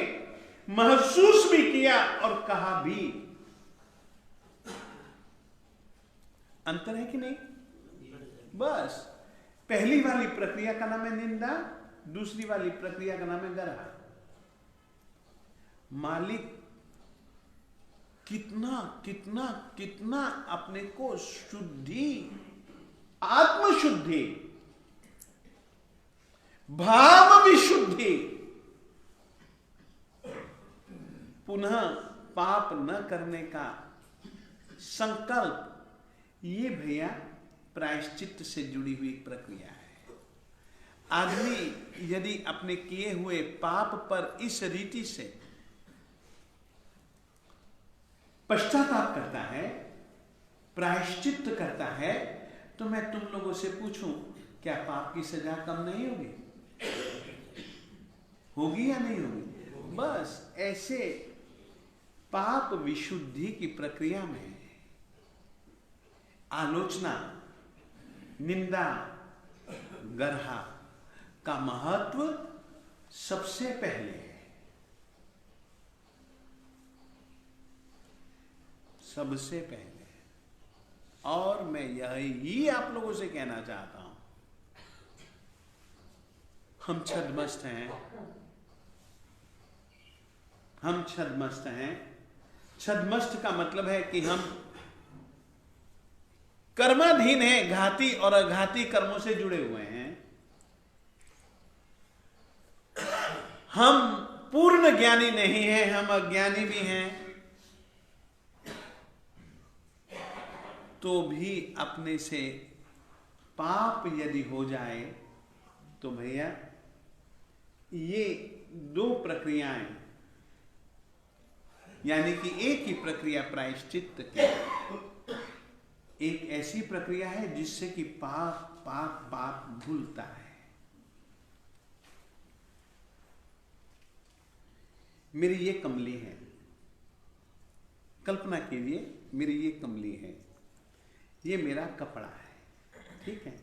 महसूस भी किया और कहा भी। अंतर है कि नहीं? बस पहली वाली प्रक्रिया का नाम है निंदा, दूसरी वाली प्रक्रिया का नाम है गर्हा। मालिक कितना कितना कितना अपने को शुद्धि, आत्मशुद्धि, भाव विशुद्धि, पुनः पाप न करने का संकल्प, ये भैया प्रायश्चित से जुड़ी हुई प्रक्रिया है। आदमी यदि अपने किए हुए पाप पर इस रीति से पश्चाताप करता है, प्रायश्चित करता है, तो मैं तुम लोगों से पूछूं, क्या पाप की सजा कम नहीं होगी? होगी या नहीं होगी? बस ऐसे पाप विशुद्धि की प्रक्रिया में आलोचना, निंदा, गर्हा का महत्व सबसे पहले है, सबसे पहले। और मैं यही आप लोगों से कहना चाहता हूं, हम छद्मस्त हैं, हम छद्मस्त हैं। छद्मस्त का मतलब है कि हम कर्माधीन हैं, घाती और अघाती कर्मों से जुड़े हुए हैं। हम पूर्ण ज्ञानी नहीं हैं, हम अज्ञानी भी हैं, तो भी अपने से पाप यदि हो जाए तो भैया ये दो प्रक्रियाएं, यानी कि एक ही प्रक्रिया प्रायश्चित की, एक ऐसी प्रक्रिया है जिससे कि पाप पाप पाप धुलता है। मेरी ये कमली है, कल्पना कीजिए मेरी ये कमली है, ये मेरा कपड़ा है, ठीक है,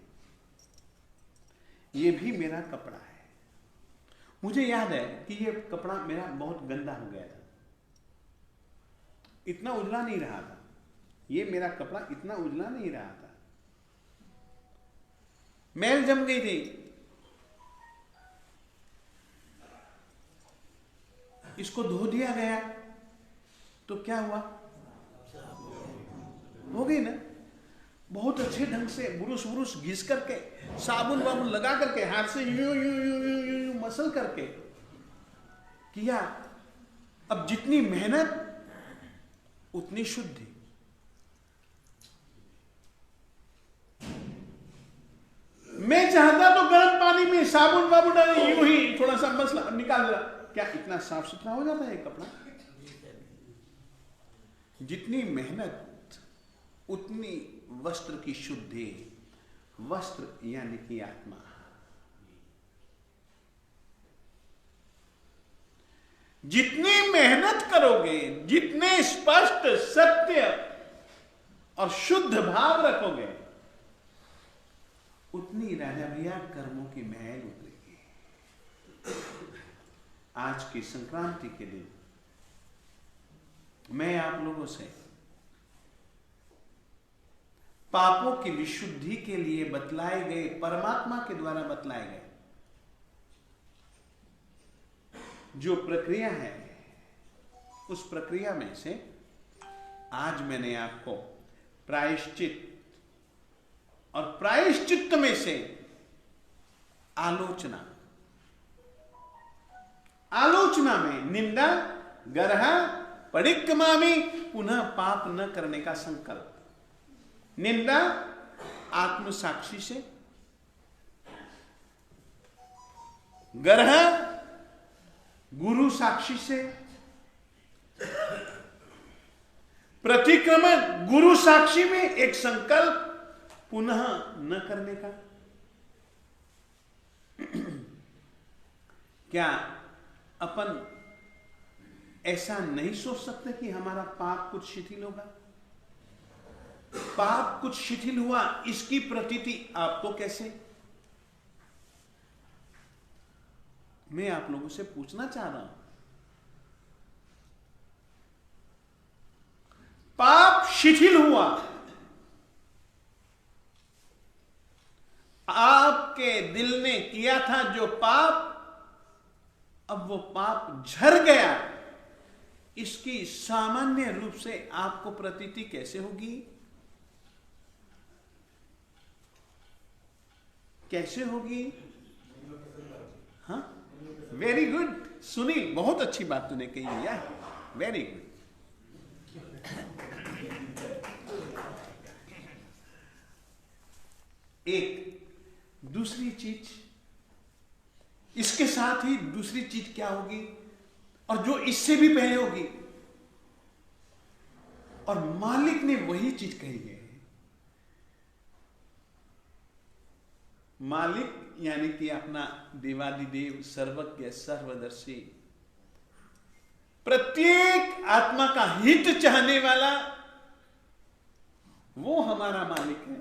ये भी मेरा कपड़ा है। मुझे याद है कि ये कपड़ा मेरा बहुत गंदा हो गया था, इतना उजला नहीं रहा था, ये मेरा कपड़ा इतना उजला नहीं रहा था, मैल जम गई थी। इसको धो दिया गया तो क्या हुआ? हो गई ना, बहुत अच्छे ढंग से बुरुश बुरुश घिस करके, साबुन वाबुन लगा करके, हाथ से यूं यूं यूं यूं यूं मसल करके किया। अब जितनी मेहनत उतनी शुद्धि। मैं चाहता तो गर्म पानी में साबुन वाबुन डाले, यूं ही थोड़ा सा मसला निकाल दिया, क्या इतना साफ सुथरा हो जाता है कपड़ा? जितनी मेहनत उतनी वस्त्र की शुद्धि। वस्त्र यानी कि आत्मा। जितनी मेहनत करोगे, जितने स्पष्ट सत्य और शुद्ध भाव रखोगे, उतनी राजा भैया कर्मों की मैल उतरेगी। आज की संक्रांति के दिन मैं आप लोगों से पापों की विशुद्धि के लिए बतलाए गए, परमात्मा के द्वारा बतलाए गए जो प्रक्रिया है, उस प्रक्रिया में से आज मैंने आपको प्रायश्चित और प्रायश्चित में से आलोचना में निंदा, गर्हा, परिक्रमा में पुनः पाप न करने का संकल्प। निंदा आत्म साक्षी से, गर्हा गुरु साक्षी से, प्रतिक्रमण गुरु साक्षी में एक संकल्प पुनः न करने का। क्या अपन ऐसा नहीं सोच सकते कि हमारा पाप कुछ शिथिल होगा? पाप कुछ शिथिल हुआ, इसकी प्रतीति आपको कैसे? मैं आप लोगों से पूछना चाह रहा हूं, पाप शिथिल हुआ, आपके दिल ने किया था जो पाप, अब वो पाप झड़ गया, इसकी सामान्य रूप से आपको प्रतीति कैसे होगी? कैसे होगी? हाँ, वेरी गुड सुनील, बहुत अच्छी बात तूने कही भैया, वेरी गुड। एक दूसरी चीज, इसके साथ ही दूसरी चीज क्या होगी, और जो इससे भी पहले होगी, और मालिक ने वही चीज कही है। मालिक यानी कि अपना देवादिदेव, सर्वज्ञ, सर्वदर्शी, प्रत्येक आत्मा का हित चाहने वाला, वो हमारा मालिक है।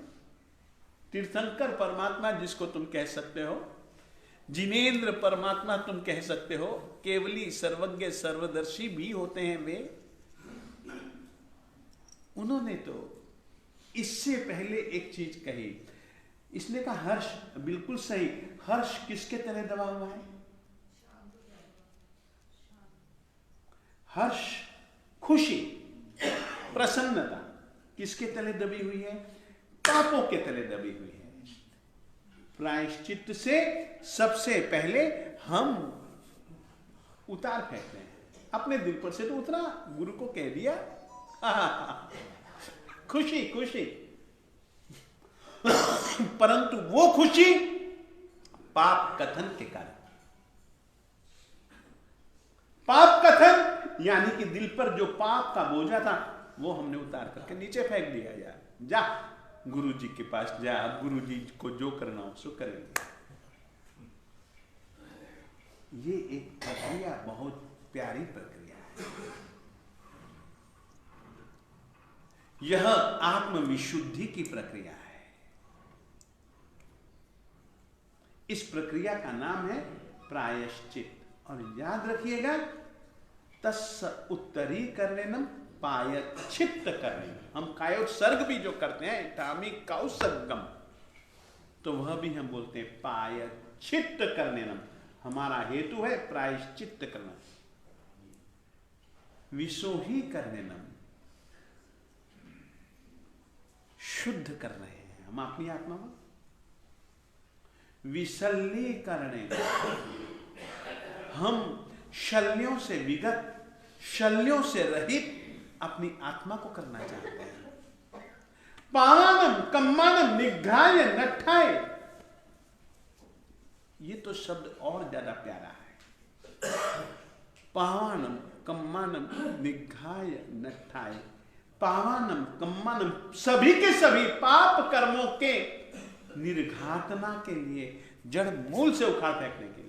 तीर्थंकर परमात्मा जिसको तुम कह सकते हो, जिनेंद्र परमात्मा तुम कह सकते हो, केवली सर्वज्ञ सर्वदर्शी भी होते हैं वे। उन्होंने तो इससे पहले एक चीज कही, इसने कहा हर्ष, बिल्कुल सही। हर्ष किसके तले दबा हुआ है? हर्ष, खुशी, प्रसन्नता किसके तले दबी हुई है? पापों के तले दबी हुई है। प्रायश्चित से सबसे पहले हम उतार फेंकते हैं, अपने दिल पर से तो उतरा, गुरु को कह दिया, खुशी खुशी, परंतु वो खुशी पाप कथन के कारण। पाप कथन यानी कि दिल पर जो पाप का बोझा था वो हमने उतार करके नीचे फेंक दिया। यार जा गुरु जी के पास जा, अब गुरु जी को जो करना हो सो करेंगे। ये एक प्रक्रिया, बहुत प्यारी प्रक्रिया है। यह आत्मविशुद्धि की प्रक्रिया है। इस प्रक्रिया का नाम है प्रायश्चित। और याद रखिएगा, तस्य उत्तरीकरणम पायच्छित करने। हम कायोत्सर्ग भी जो करते हैं, टामी कौसर्गम, तो वह भी हम बोलते हैं पायच्छित करने। हमारा हेतु है प्रायश्चित करना, विशोही करने, शुद्ध कर रहे हैं हम अपनी आत्मा को। विशल्यीकरणे, हम शल्यों से विगत, शल्यों से रहित अपनी आत्मा को करना चाहते हैं। पावानम कम्मानम निघ्राय नठाय, ये तो शब्द और ज्यादा प्यारा है। पावानम कम्मानम निघ्राय नठाय, पावानम कम्मानम, सभी के सभी पाप कर्मों के निर्घातना के लिए, जड़ मूल से उखाड़ फेंकने के लिए।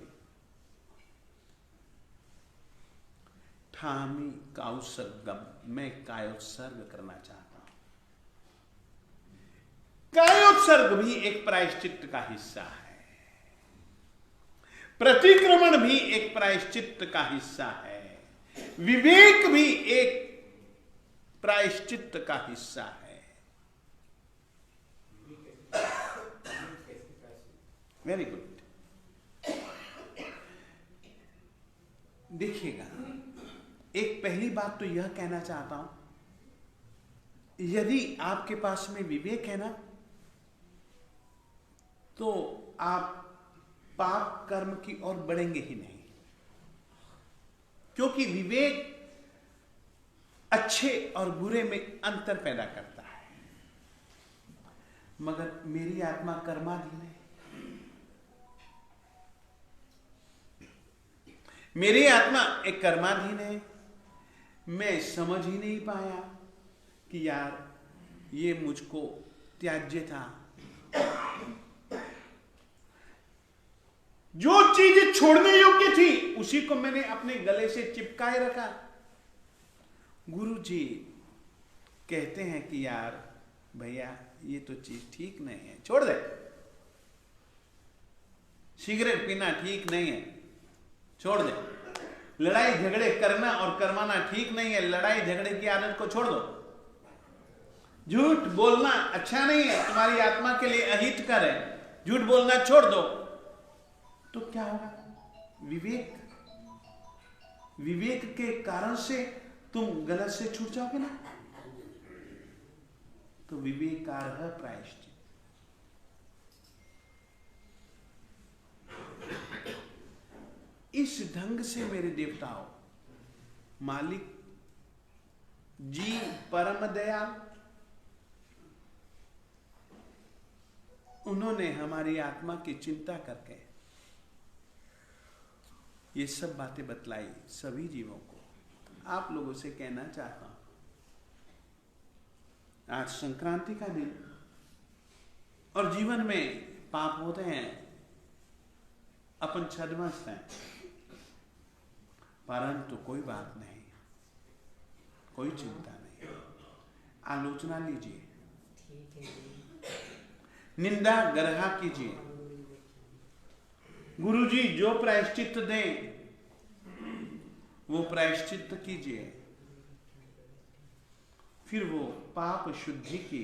ठामी काउसर्गम, मैं कायोत्सर्ग करना चाहता हूं। कायोत्सर्ग भी एक प्रायश्चित का हिस्सा है। प्रतिक्रमण भी एक प्रायश्चित्त का हिस्सा है, विवेक भी एक प्रायश्चित्त का हिस्सा है। Very good. देखिएगा, एक पहली बात तो यह कहना चाहता हूं, यदि आपके पास में विवेक है ना, तो आप पाप कर्म की ओर बढ़ेंगे ही नहीं, क्योंकि विवेक अच्छे और बुरे में अंतर पैदा करता है। मगर मेरी आत्मा कर्माधीन है, मेरी आत्मा एक कर्माधीन है। मैं समझ ही नहीं पाया कि यार ये मुझको त्याज्य था। जो चीज छोड़ने योग्य थी उसी को मैंने अपने गले से चिपकाए रखा। गुरु जी कहते हैं कि यार भैया ये तो चीज ठीक नहीं है, छोड़ दे। सिगरेट पीना ठीक नहीं है, छोड़ दे। लड़ाई झगड़े करना और करवाना ठीक नहीं है, लड़ाई झगड़े की आदत को छोड़ दो। झूठ बोलना अच्छा नहीं है, तुम्हारी आत्मा के लिए अहितकर है, झूठ बोलना छोड़ दो। तो क्या होगा? विवेक, विवेक के कारण से तुम गलत से छूट जाओगे ना, तो विवेकार्ह प्रायश्चित। इस ढंग से मेरे देवताओं, मालिक जी परम दयाल, उन्होंने हमारी आत्मा की चिंता करके ये सब बातें बतलाई सभी जीवों को। आप लोगों से कहना चाहता हूं, आज संक्रांति का दिन और जीवन में पाप होते हैं, अपन छद्मस्त हैं, परंतु कोई बात नहीं, कोई चिंता नहीं। आलोचना लीजिए, निंदा गर्हा कीजिए, गुरुजी जो प्रायश्चित दें वो प्रायश्चित कीजिए, फिर वो पाप शुद्धि की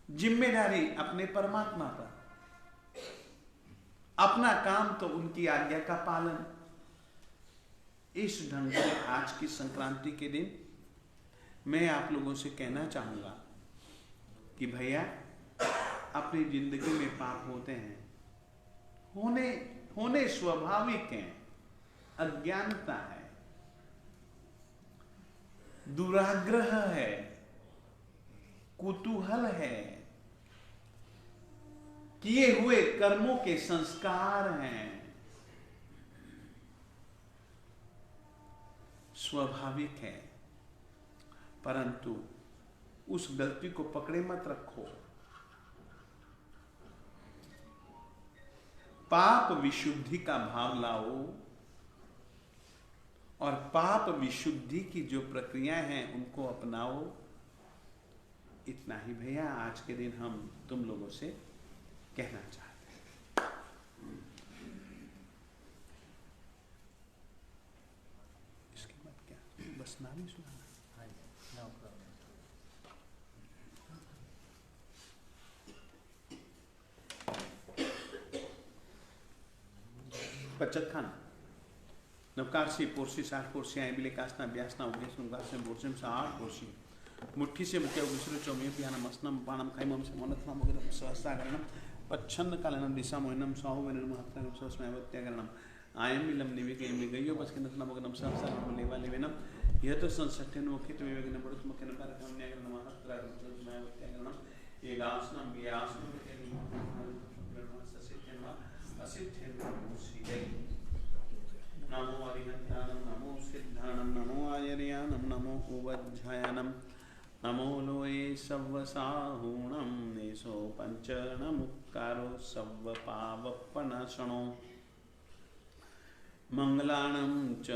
जिम्मेदारी अपने परमात्मा पर, अपना काम तो उनकी आज्ञा का पालन। इस ढंग से आज की संक्रांति के दिन मैं आप लोगों से कहना चाहूंगा कि भैया अपनी जिंदगी में पाप होते हैं, होने स्वाभाविक हैं। अज्ञानता है, दुराग्रह है, कुतूहल है, किए हुए कर्मों के संस्कार हैं, स्वाभाविक है। परंतु उस गलती को पकड़े मत रखो। पाप विशुद्धि का भाव लाओ और पाप विशुद्धि की जो प्रक्रियाएं हैं उनको अपनाओ। इतना ही भैया आज के दिन हम तुम लोगों से कहना चाहते हैं। इसके बाद क्या, बस नाम ही सुनाना। बचत खाना नवकारसी पोरसी 60 पोरसी आइबिले कासना ब्यासना उगेश नुगास में बोरसिम 60 पोरसी मुट्ठी से मुख्य उगसुर चौमिय पियाना मसनम पानम खाइमम से मोनथना मुगदम सहस्रागरणम पच्छन्न कालनम दिशा मोहनम साहु वेनम महत्तरम सस्मयवत्यागरणम आयम मिलम निवेके मिगयो पस्किनथना मुगदम सहस्रागरणम लेवा लेवेनम यह तो संसठ्यन मुखित विवेकन बड़ुत मुखन कारकम न्यागरणम महत्तरम सस्मयवत्यागरणम ये गासनम व्यासनम नमो अरिहंतानम, नमो सिद्धानम, नमो आयर्यानम, नमो उवज्झायनम, नमो लोये सव्वसाहूणम, नेशो पंचनमुक्कारो सव्वपावपनाशनो, मंगलाणं च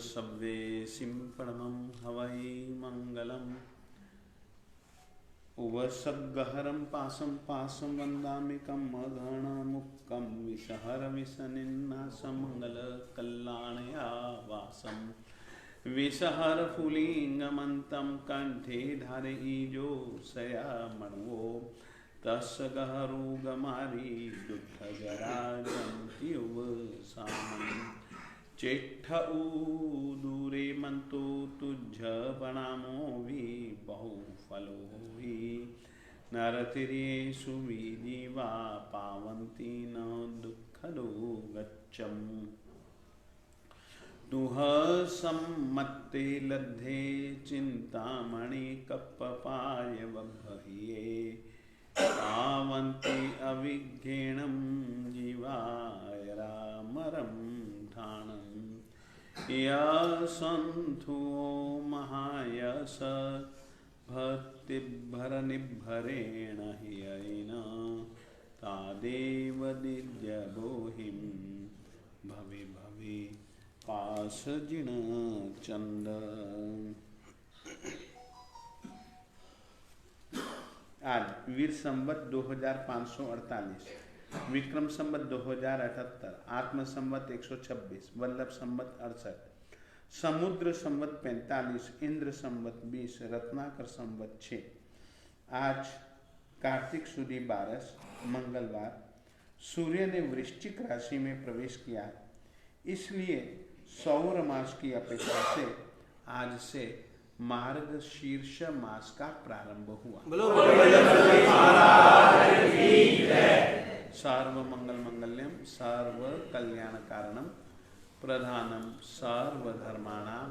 सव्वे सिंपणमं हवै मंगलम्। उवसद्गहरं पासं पासं वन्दामिकं अगणमुक्तं विषहर विषनिन्नासमङ्गलकल्याणयावासं विषहर फुलिङ्गमन्तं कण्ठे धारयिजो सयामणवो तस्य गहरुगमारी दुःखजराजन्त्युवसामम् चेट्ठ दूरे मंतो तुझ प्रणामो भी बहु फलो ही नरतिरेषु विदिवा पावन्ति न दुःखदो गच्छम् तुह सम्मत्ते लद्धे चिंतामणि कप्पपाय बभ्ये पावन्ति अविघ्नेणं जीवाय रामरं ठाणम् यसन्थो महायश भक्तिभरनिभरेण ह्ययेन तादेव दिव्यबोहिं भवे भवे पाशजिन चंद। आज वीर संवत 2548, विक्रम संवत 2078, आत्म संवत 126, वल्लभ संवत 68, समुद्र संवत 45, इंद्र संवत 20, रत्नाकर संवत 6। आज कार्तिक सुदी 12 मंगलवार, सूर्य ने वृश्चिक राशि में प्रवेश किया, इसलिए सौर मास की अपेक्षा से आज से मार्गशीर्ष मास का प्रारंभ हुआ। सर्व मंगल मंगल्यम सर्व कल्याण कारणम प्रधानम सर्वधर्माणाम